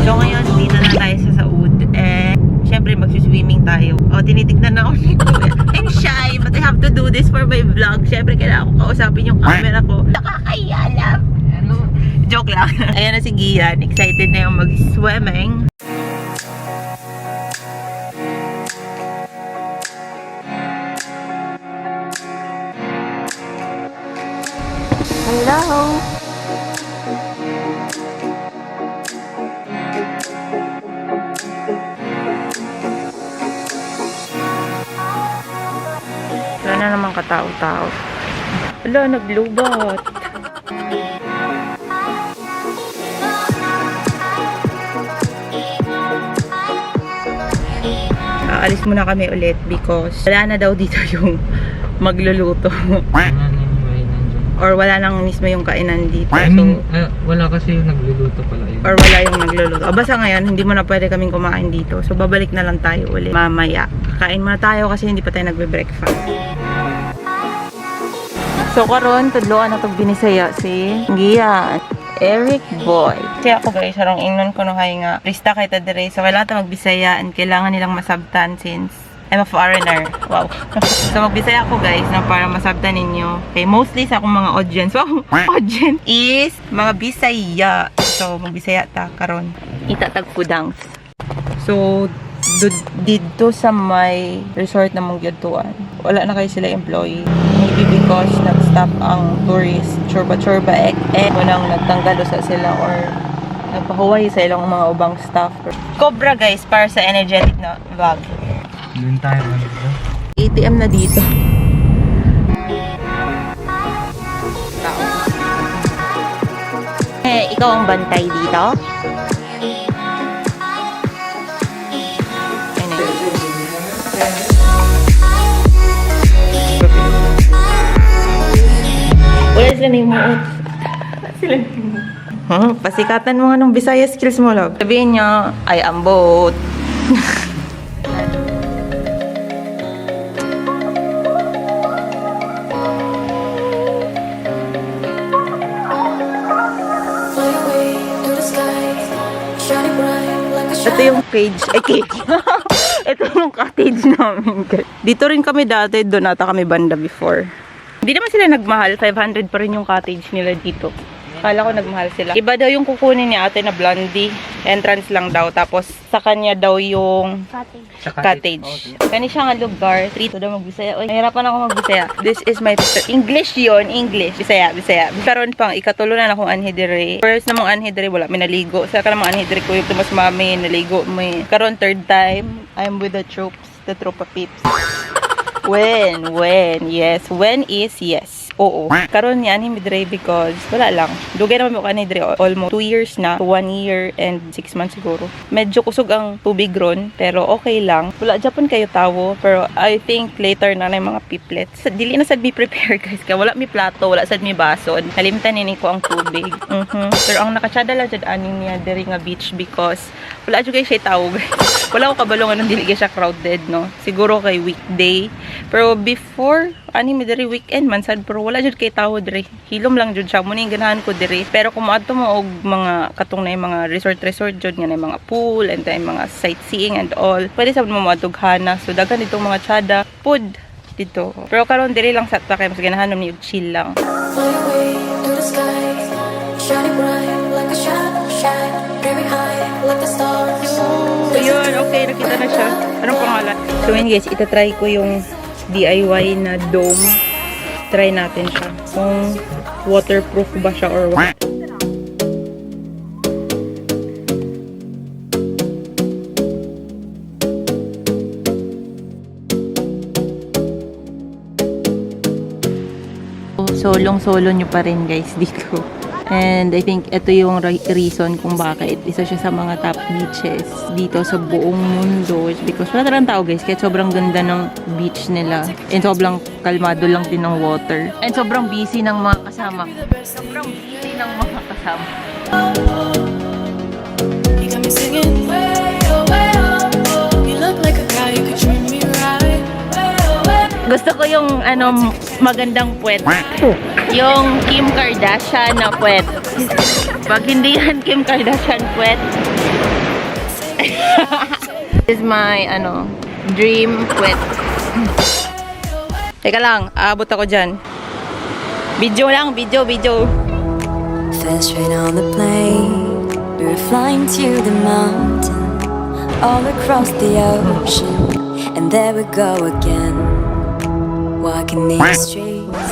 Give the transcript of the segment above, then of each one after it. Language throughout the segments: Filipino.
So ngayon, dito na tayo sa Saud. And syempre, magsiswimming tayo. O, tinitignan na ako ni Kuya. I'm shy, but I have to do this for my vlog. Syempre, kailangan ko kausapin yung camera ko. Nakakaya lang. Joke lang. Ayan na si Gian. Excited na yung mag-swimming. Hello! Wala na naman katao-tao. Wala, naglubat. Aalis muna kami ulit because wala na daw dito yung magluluto. Or wala lang mismo yung kainan dito. I mean, wala kasi yung nagluluto pala yun. Or wala yung nagluluto. Basta ngayon, hindi mo na pwede kaming kumain dito. So, babalik na lang tayo ulit mamaya. Kain muna tayo kasi hindi pa tayo nagbe-breakfast. So, karon tudloan na itong binisaya si Gian. Eric Boy. Kasi ako guys, sarang ingnon ko nung nga. Prista kay Tadere. So, kailangan ito magbisaya and kailangan nilang masabtan since I'm a foreigner. Wow. So, magbisaya ako guys na para masabtan ninyo. Okay, mostly sa akong mga audience. Wow, audience is mga Bisaya. So, magbisaya ta karon. Itatag pudangs. So, dito sa may resort na mong gyudtuan, wala na kayo sila employee. Maybe because nag-stop ang tourist. Chorba-chorba munang nagtanggal sa sila or nagpahuway sa ilang mga ubang staff. Cobra guys, para sa energetic na vlog. Doon tayo dito. ATM na dito. Ikaw ang bantay dito? Wala sila na yung muot. Sila na yung muot. Pasikatan mo nga ng Bisaya skills mo, love. Sabihin niya, ay ambot. Ito yung cage. Ay, cage. Ito yung cottage namin. Dito rin kami dati. Doon ata kami banda before. Hindi naman sila nagmahal. 500 pa rin yung cottage nila dito. Kala ko nagmahal sila. Iba daw yung kukunin ni ate na blondie. Entrance lang daw. Tapos sa kanya daw yung cottage. Kani siya nga lugar. Trito daw magbisaya. Uy, nahirapan ako magbisaya. This is my English yon, English. Bisaya. Karon pang ikatulo na akong anhidere. First namang anhidere wala may naligo. Sa kanang anhidere ko yung tumas mami naligo may. Karon third time I'm with the troops, the tropa peeps. When yes, when is yes. Oo. Karon yan himidre because wala lang. Dugay naman mo kanidre almost 2 years na. 1 year and 6 months siguro. Medyo kusog ang tubig ron pero okay lang. Wala Japan kayo tawo pero I think later na yung mga piplets. Dili na sad mi prepare guys kaya wala mi plato, wala sad mi baso. Kalimtan nini ko ang tubig. Pero ang nakatsada lang jud aning niya diri nga beach because wala jud guys siya tawo guys. Wala ko kabalongan ng dili siya crowded no. Siguro kay weekday. Pero before ani mi diri weekend man sad pero wala jud kay tawo diri. Hilom lang jud siya muni ganahan ko diri. Pero kung adto mo og mga katong na mga resort jud nga na mga pool and then mga sightseeing and all. Pwede sa mo madughana. So daghan ditong mga tsada food dito. Pero karon diri lang sa ta kay mas ganahan ni chill lang. Ayun, okay, nakita na siya. Anong pangalan? So yun guys, itatry ko yung DIY na dome. Try natin siya. Kung waterproof ba siya or what. Solong-solo nyo pa rin guys dito. And I think ito yung reason kung bakit isa siya sa mga top beaches dito sa buong mundo. Because wala talagang tao guys, kahit sobrang ganda ng beach nila. And sobrang kalmado lang din ng water. And sobrang busy ng mga kasama. Sobrang busy ng mga kasama. You got me singing way oh, you look like a guy you could treat me right. Gusto ko yung magandang puwet. Yung Kim Kardashian na puwet. Pag hindi yan Kim Kardashian puwet. This is my dream puwet. Teka lang, aabot ako dyan. Video lang, video. First rain on the plane, we were flying to the mountain, all across the ocean, and there we go again, walking these streets,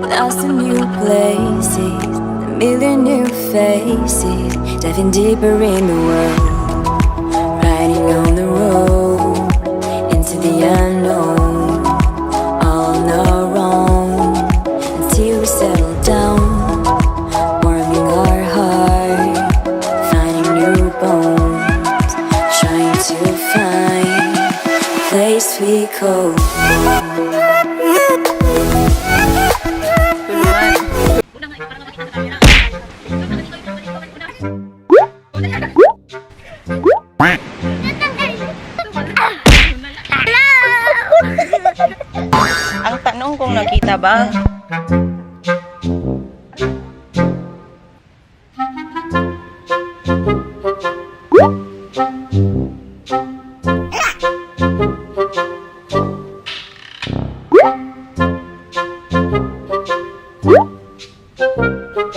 lost in new places, a million new faces, diving deeper in the world, riding on the road, into the unknown, all on our own, until we settle down. Place we go. Ang tanong kung nakita ba?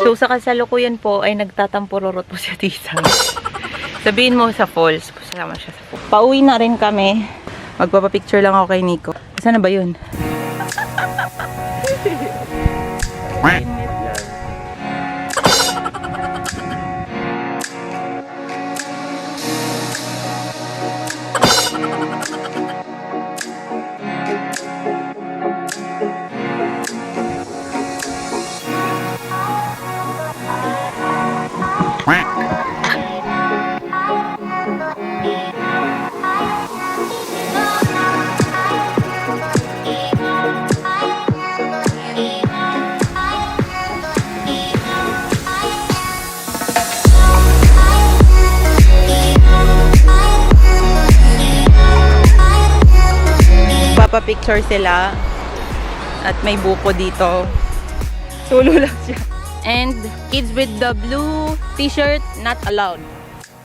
So sa kasalukuyan po ay nagtatampururot po si Tita. Sabihin mo sa falls. Sama siya sa falls. Pauwi na rin kami. Magpapapicture lang ako kay Nico. Saan na ba yun? Picture sila at may buko dito. Tulo lang siya. And kids with the blue t-shirt not allowed.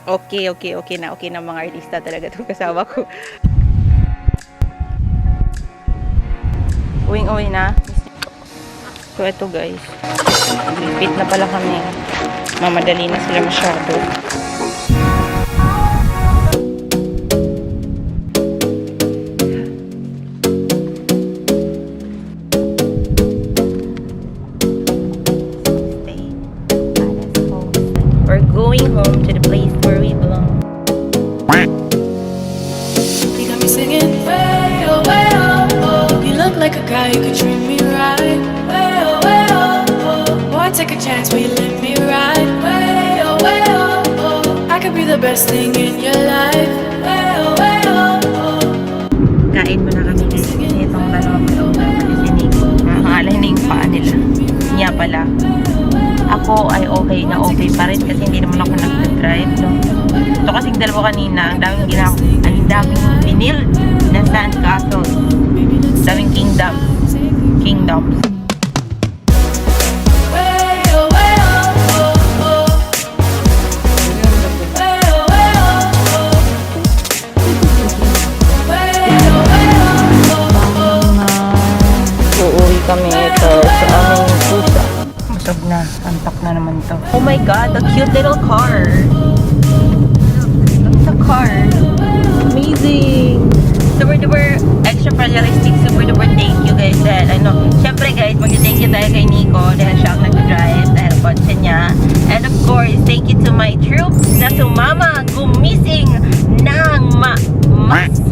Okay na mga artista talaga itong kasama ko. Uwing-uwi na. So ito guys, lipit na pala kami. Mamadali na sila masyado. Going home to the place where we belong. You got me singing way oh, oh. You look like a guy who could treat me right. Way oh, oh. Boy, take a chance, will you let me ride? Way oh, oh. I could be the best thing in your life. Way oh. Kain mo na kami kasi itong dalawa kasi Nico. Nakakaalay na yung paa nila. Niya pala. Ako ay okay na okay pa rin kasi hindi naman ako nag-drive. So kasing dalawa kanina, ang daming binil na sand castle. Daming kingdoms. Uuwi kami ito sa aming pusa. Busog na. Antok na naman to. Oh my god, the cute little car. Look at the car. Amazing. Super duper extra realistic. Super duper thank you guys. Dahil syempre guys, mag-thank you tayo kay Nico dahil siya ang nag-drive dahil kotse niya. And of course, thank you to my troops na sumama gumising ng mas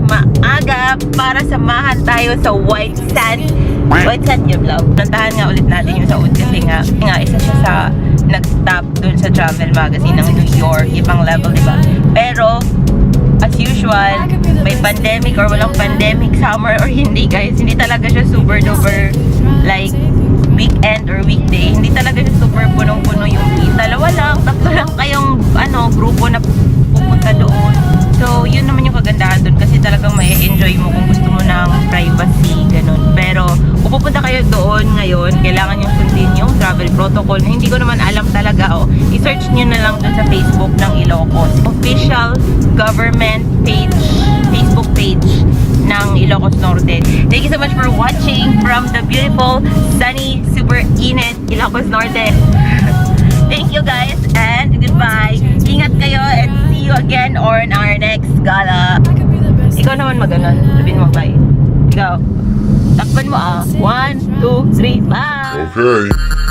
maaga para samahan tayo sa white sand yung vlog. Nantahan nga ulit natin yung Saud kasi nga isa siya sa nag-top dun sa travel magazine ng New York, ibang level, diba? Pero as usual, may pandemic or walang pandemic, summer or hindi guys, hindi talaga siya super duper like weekend or weekday, hindi talaga siya super punong-puno yung tatlo lang kayong grupo na pupunta doon. So yun naman yung kagandahan doon kasi talagang may enjoy mo kung gusto mo ng privacy, ganun. doon, kailangan yung sundin yung travel protocol na hindi ko naman alam talaga. I-search nyo na lang doon sa Facebook ng Ilocos. Official government page, Facebook page ng Ilocos Norte. Thank you so much for watching from the beautiful, sunny, super init Ilocos Norte. Thank you guys and goodbye. Ingat kayo and see you again on our next gala. Ikaw naman maganon. Sabihin mo bye. Ikaw. Takpan mo 1, 2, 3, bye! Okay.